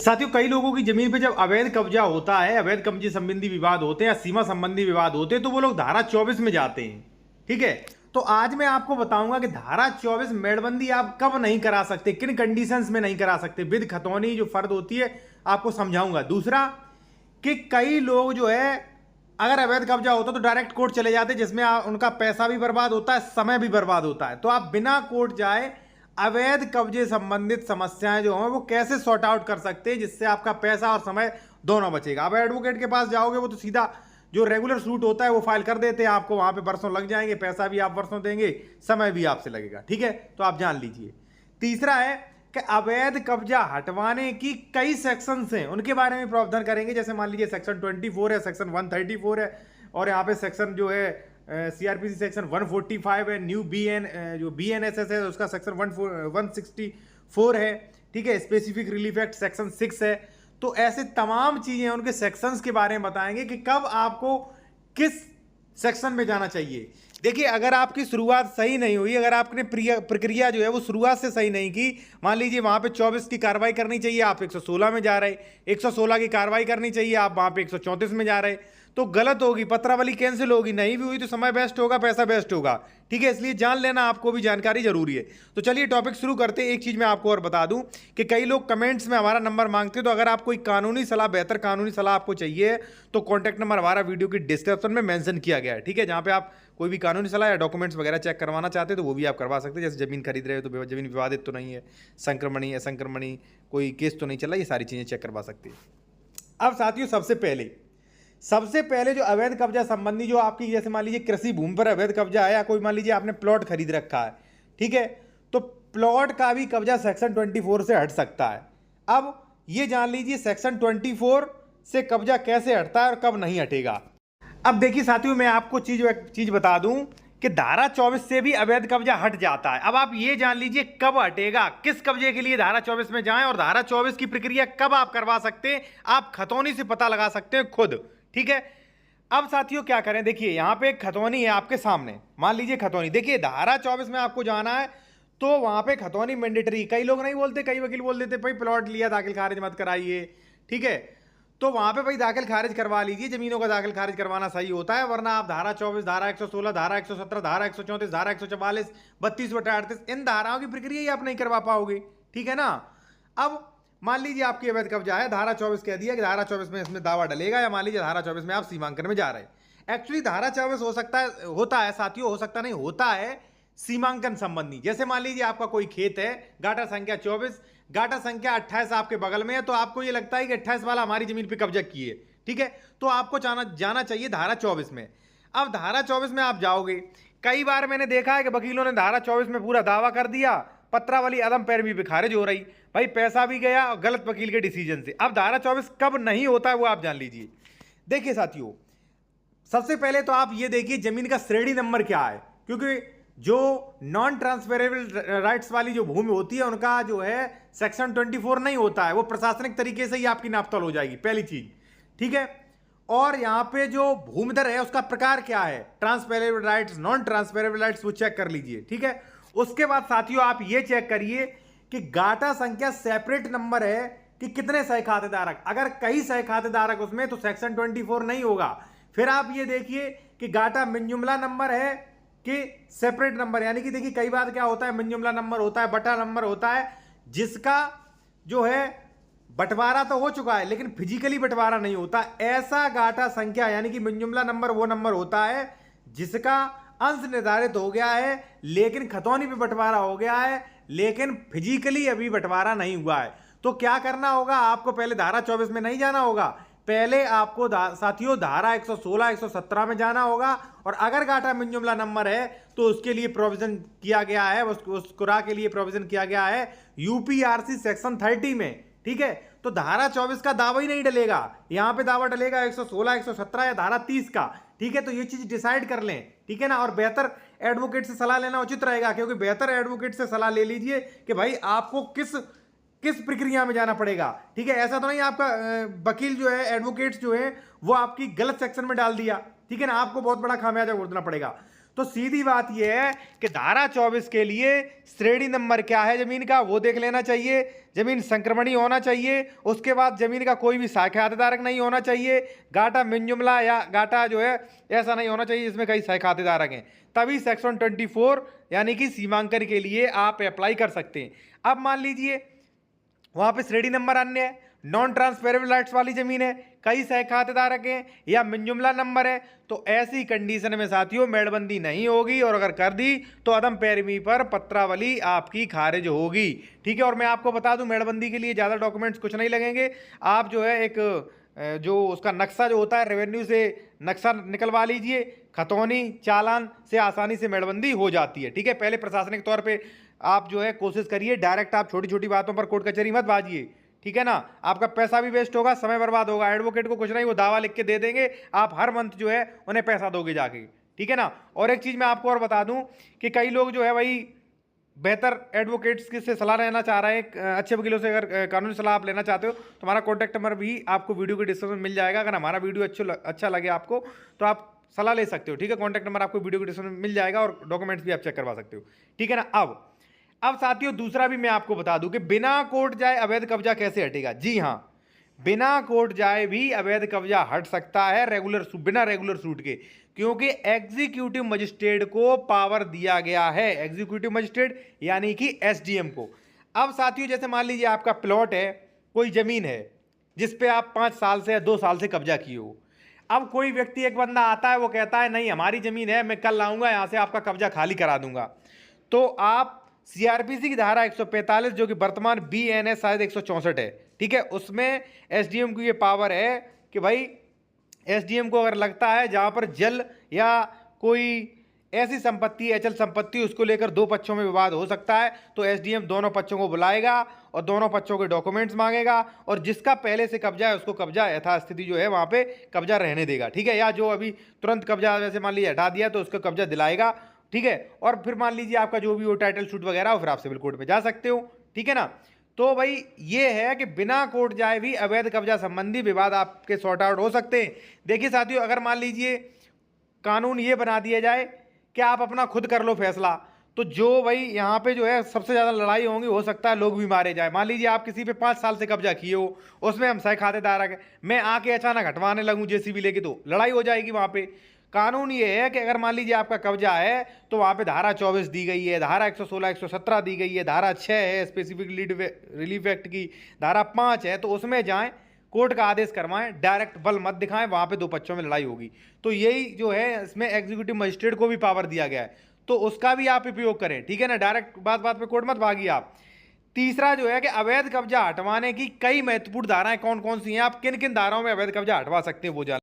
साथियों, कई लोगों की जमीन पे जब अवैध कब्जा होता है, अवैध कब्जे संबंधी विवाद होते हैं या सीमा संबंधी विवाद होते हैं, तो वो लोग धारा 24 में जाते हैं। ठीक है, तो आज मैं आपको बताऊंगा कि धारा 24 मेड़बंदी आप कब नहीं करा सकते, किन कंडीशंस में नहीं करा सकते, विद खतौनी जो फर्द होती है आपको समझाऊंगा। दूसरा कि कई लोग जो है अगर अवैध कब्जा होता तो डायरेक्ट कोर्ट चले जाते, जिसमें उनका पैसा भी बर्बाद होता है, समय भी बर्बाद होता है। तो आप बिना कोर्ट जाए अवैध कब्जे संबंधित समस्याएं जो हैं वो कैसे सॉर्ट आउट कर सकते हैं, जिससे आपका पैसा और समय दोनों बचेगा। अब एडवोकेट के पास जाओगे, वो तो सीधा जो रेगुलर सूट होता है वो फाइल कर देते हैं, आपको वहां पे बरसों लग जाएंगे, पैसा भी आप बरसों देंगे, समय भी आपसे लगेगा। ठीक है, तो आप जान लीजिए। तीसरा है कि अवैध कब्जा हटवाने की कई सेक्शंस हैं, उनके बारे में प्रावधान करेंगे। जैसे मान लीजिए सेक्शन 24 है, सेक्शन 134 है, और यहाँ पे सेक्शन जो है सीआरपीसी सेक्शन 145 है, न्यू जो बीएनएसएस है उसका सेक्शन 164 है। ठीक है, स्पेसिफिक रिलीफ एक्ट सेक्शन 6 है। तो ऐसे तमाम चीजें उनके सेक्शंस के बारे में बताएंगे कि कब आपको किस सेक्शन में जाना चाहिए। देखिए, अगर आपकी शुरुआत सही नहीं हुई, अगर आपने प्रक्रिया जो है वो शुरुआत से सही नहीं की, मान लीजिए वहां पे 24 की कार्रवाई करनी चाहिए, आप 116 में जा रहे, 116 की कार्रवाई करनी चाहिए, आप वहां पे 134 में जा रहे, तो गलत होगी, पत्रावली कैंसिल होगी, नहीं भी हुई तो समय बेस्ट होगा, पैसा बेस्ट होगा। ठीक है, इसलिए जान लेना आपको भी जानकारी जरूरी है। तो चलिए टॉपिक शुरू करते हैं। एक चीज मैं आपको और बता दूं कि कई लोग कमेंट्स में हमारा नंबर मांगते हैं, तो अगर आप कोई कानूनी सलाह, बेहतर कानूनी सलाह आपको चाहिए तो कॉन्टैक्ट नंबर हमारा वीडियो की डिस्क्रिप्शन में मेंशन किया गया है। ठीक है, जहां पे आप कोई भी कानूनी सलाह या डॉक्यूमेंट्स वगैरह चेक करवाना चाहते हैं तो वो भी आप करवा सकते हैं। जैसे जमीन खरीद रहे हो तो जमीन विवादित तो नहीं है, संक्रमणी असंक्रमणी कोई केस तो नहीं चला, ये सारी चीजें चेक करवा सकते हैं। अब साथियों, सबसे पहले जो अवैध कब्जा संबंधी जो आपकी, जैसे मान लीजिए कृषि भूमि पर अवैध कब्जा है, या कोई मान लीजिए आपने प्लॉट खरीद रखा है, ठीक है, तो प्लॉट का भी कब्जा सेक्शन 24 से हट सकता है। अब ये जान लीजिए सेक्शन 24 से कब्जा कैसे हटता है और कब नहीं हटेगा। अब देखिए साथियों, मैं आपको एक चीज बता दूं कि धारा 24 से भी अवैध कब्जा हट जाता है। अब आप ये जान लीजिए कब हटेगा, किस कब्जे के लिए धारा 24 में जाएं, और धारा 24 की प्रक्रिया कब आप करवा सकते हैं, आप खतौनी से पता लगा सकते हैं खुद। ठीक है, अब साथियों क्या करें, देखिए यहां पे एक खतौनी है आपके सामने, मान लीजिए खतौनी, देखिए धारा 24 में आपको जाना है तो वहां पे खतौनी मैंडेटरी। कई लोग नहीं बोलते, कई वकील बोल देते भाई प्लॉट लिया दाखिल खारिज मत कराइए। ठीक है, तो वहां पे भाई दाखिल खारिज करवा लीजिए, जमीनों का दाखिल खारिज करवाना सही होता है, वरना आप धारा 24, धारा 116, धारा 117, धारा 134, धारा 144, 32/38 इन धाराओं की प्रक्रिया ही आप नहीं करवा पाओगे। ठीक है ना। अब मान लीजिए आपकी अवैध कब्जा है, धारा 24 कह दिया कि धारा 24 में इसमें दावा डलेगा, या मान लीजिए धारा 24 में आप सीमांकन में जा रहे हैं। एक्चुअली धारा 24 हो सकता है, होता है साथियों, हो सकता नहीं, होता है सीमांकन संबंधी। जैसे मान लीजिए आपका कोई खेत है, गाटा संख्या 24, गाटा संख्या 28 आपके बगल में है, तो आपको ये लगता है कि 28 वाला हमारी जमीन पे कब्जा किए। ठीक है, तो आपको जाना चाहिए धारा 24 में। अब धारा 24 में आप जाओगे, कई बार मैंने देखा है कि वकीलों ने धारा 24 में पूरा दावा कर दिया, पत्रावली अदम पैरवी पे खारिज हो रही, भाई पैसा भी गया और गलत वकील के डिसीजन से। अब धारा 24 कब नहीं होता है वो आप जान लीजिए। देखिए साथियों, सबसे पहले तो आप ये देखिए जमीन का श्रेणी नंबर क्या है, क्योंकि जो नॉन ट्रांसफरेबल राइट्स वाली जो भूमि होती है उनका जो है सेक्शन 24 नहीं होता है, वो प्रशासनिक तरीके से ही आपकी नापतोल हो जाएगी, पहली चीज। ठीक है, और यहां पे जो भूमिधर है उसका प्रकार क्या है, transferable rights, non transferable rights, वो चेक कर लीजिए। ठीक है, उसके बाद साथियों आप ये चेक करिए कि गाटा संख्या सेपरेट नंबर है कि कितने सह खातेदारक, अगर कई सह खातेदारक उसमें तो सेक्शन 24 नहीं होगा। फिर आप ये देखिए कि गाटा मिनजुमला नंबर है कि सेपरेट नंबर, यानी कि देखिए कई बार क्या होता है, मिनजुमला नंबर होता है, बटा नंबर होता है, जिसका जो है बंटवारा तो हो चुका है लेकिन फिजिकली बंटवारा नहीं होता। ऐसा गाटा संख्या यानी कि मिनजुमला नंबर वो नंबर होता है जिसका अंश निर्धारित हो गया है लेकिन खतौनी पे बंटवारा हो गया है, लेकिन फिजिकली अभी बंटवारा नहीं हुआ है। तो क्या करना होगा, आपको पहले धारा 24 में नहीं जाना होगा, पहले आपको साथियों धारा 116, 117 में जाना होगा। और अगर गाटा मिनजुमला नंबर है तो उसके लिए प्रोविजन किया गया है, उस कुरा के लिए प्रोविजन किया गया है यूपीआरसी सेक्शन 30 में। ठीक है, तो धारा 24 का दावा ही नहीं डलेगा, यहां पे दावा डलेगा 116, 117 या धारा 30 का। ठीक है, तो ये चीज डिसाइड कर लें। ठीक है ना, और बेहतर एडवोकेट से सलाह लेना उचित रहेगा, क्योंकि बेहतर एडवोकेट से सलाह ले लीजिए कि भाई आपको किस प्रक्रिया में जाना पड़ेगा। ठीक है, ऐसा तो नहीं आपका वकील जो है, एडवोकेट्स जो है वो आपकी गलत सेक्शन में डाल दिया। ठीक है ना, आपको बहुत बड़ा खामियाजा भुगतना पड़ेगा। तो सीधी बात यह है कि धारा 24 के लिए श्रेणी नंबर क्या है जमीन का वो देख लेना चाहिए। जमीन संक्रमणीय होना चाहिए। उसके बाद जमीन का कोई भी शाखा खातेदारक नहीं होना चाहिए। गाटा मिनजुमला या गाटा जो है ऐसा नहीं होना चाहिए जिसमें कई शाखा खातेदारक हैं, तभी सेक्शन 24 यानी कि सीमांकन के लिए आप अप्लाई कर सकते हैं। अब मान लीजिए वहां पे श्रेणी नंबर अन्य है, नॉन ट्रांसफरेबल राइट्स वाली जमीन है, कई सह खातेदारक हैं या मिनजुमला नंबर है, तो ऐसी कंडीशन में साथियों मेड़बंदी नहीं होगी, और अगर कर दी तो अदम पैरवी पर पत्रावली आपकी खारिज होगी। ठीक है। और मैं आपको बता दूं मेड़बंदी के लिए ज़्यादा डॉक्यूमेंट्स कुछ नहीं लगेंगे। आप जो है एक जो उसका नक्शा जो होता है रेवेन्यू से नक्शा निकलवा लीजिए, खतौनी चालान से आसानी से मेड़बंदी हो जाती है। ठीक है। पहले प्रशासनिक तौर पे आप जो है कोशिश करिए, डायरेक्ट आप छोटी छोटी बातों पर कोर्ट कचहरी मत बाजिए। ठीक है ना, आपका पैसा भी वेस्ट होगा, समय बर्बाद होगा। एडवोकेट को कुछ नहीं, वो दावा लिख के दे देंगे, आप हर मंथ जो है उन्हें पैसा दोगे जाके। ठीक है ना। और एक चीज़ मैं आपको और बता दूं कि कई लोग जो है भाई बेहतर एडवोकेट्स से सलाह लेना चाह रहे हैं, अच्छे वकीलों से अगर कानूनी सलाह आप लेना चाहते हो तो हमारा कॉन्टैक्ट नंबर भी आपको वीडियो के डिस्क्रिप्शन में मिल जाएगा। अगर हमारा वीडियो अच्छा लगे आपको तो आप सलाह ले सकते हो। ठीक है। कॉन्टैक्ट नंबर आपको वीडियो के डिस्क्रिप्शन में मिल जाएगा और डॉक्यूमेंट्स भी आप चेक करवा सकते हो। ठीक है ना। अब साथियों दूसरा भी मैं आपको बता दूं कि बिना कोर्ट जाए अवैध कब्जा कैसे हटेगा। जी हां, बिना कोर्ट जाए भी अवैध कब्जा हट सकता है बिना रेगुलर सूट के, क्योंकि एग्जीक्यूटिव मजिस्ट्रेट को पावर दिया गया है, एग्जीक्यूटिव मजिस्ट्रेट यानी कि एसडीएम को। अब साथियों जैसे मान लीजिए आपका प्लॉट है, कोई जमीन है जिस पे आप 5 साल से या 2 साल से कब्जा किए हो। अब कोई व्यक्ति एक बंदा आता है, वो कहता है नहीं हमारी जमीन है, मैं कल आऊंगा यहां से आपका कब्जा खाली करा दूंगा। तो आप सीआरपीसी की धारा 145 जो कि वर्तमान बीएनएस शायद 164 है, ठीक है, उसमें एसडीएम को ये पावर है कि भाई एसडीएम को अगर लगता है जहां पर जल या कोई ऐसी संपत्ति अचल संपत्ति उसको लेकर दो पक्षों में विवाद हो सकता है, तो एसडीएम दोनों पक्षों को बुलाएगा और दोनों पक्षों के डॉक्यूमेंट्स मांगेगा, और जिसका पहले से कब्जा है उसको कब्जा यथास्थिति जो है वहां पे कब्जा रहने देगा। ठीक है। या जो अभी तुरंत कब्जा वैसे मान लीजिए हटा दिया तो उसको कब्जा दिलाएगा। ठीक है। और फिर मान लीजिए आपका जो भी वो टाइटल शूट वगैरह फिर आप सिविल कोर्ट में जा सकते हो। ठीक है ना। तो भाई ये है कि बिना कोर्ट जाए भी अवैध कब्जा संबंधी विवाद आपके सॉर्ट आउट हो सकते हैं। देखिए साथियों, अगर मान लीजिए कानून ये बना दिया जाए कि आप अपना खुद कर लो फैसला, तो जो भाई यहाँ पे जो है सबसे ज़्यादा लड़ाई होंगी, हो सकता है लोग भी मारे जाए। मान लीजिए आप किसी पे 5 साल से कब्जा किए हो, उसमें हम सह खातेदार हैं, मैं आके अचानक हटवाने लगूँ जेसीबी लेके, तो लड़ाई हो जाएगी वहाँ पे। कानून ये है कि अगर मान लीजिए आपका कब्जा है तो वहाँ पे धारा 24 दी गई है, धारा 116 117 दी गई है, धारा 6 है स्पेसिफिक रिलीफ एक्ट की, धारा 5 है, तो उसमें जाएं, कोर्ट का आदेश करवाएं, डायरेक्ट बल मत दिखाएं, वहाँ पे दो पक्षों में लड़ाई होगी। तो यही जो है इसमें एग्जीक्यूटिव मजिस्ट्रेट को भी पावर दिया गया है, तो उसका भी आप उपयोग करें। ठीक है ना। डायरेक्ट बात बात पे कोर्ट मत भागिए आप। तीसरा जो है कि अवैध कब्जा हटवाने की कई महत्वपूर्ण धाराएं कौन कौन सी हैं, आप किन किन धाराओं में अवैध कब्जा हटवा सकते हैं वो जान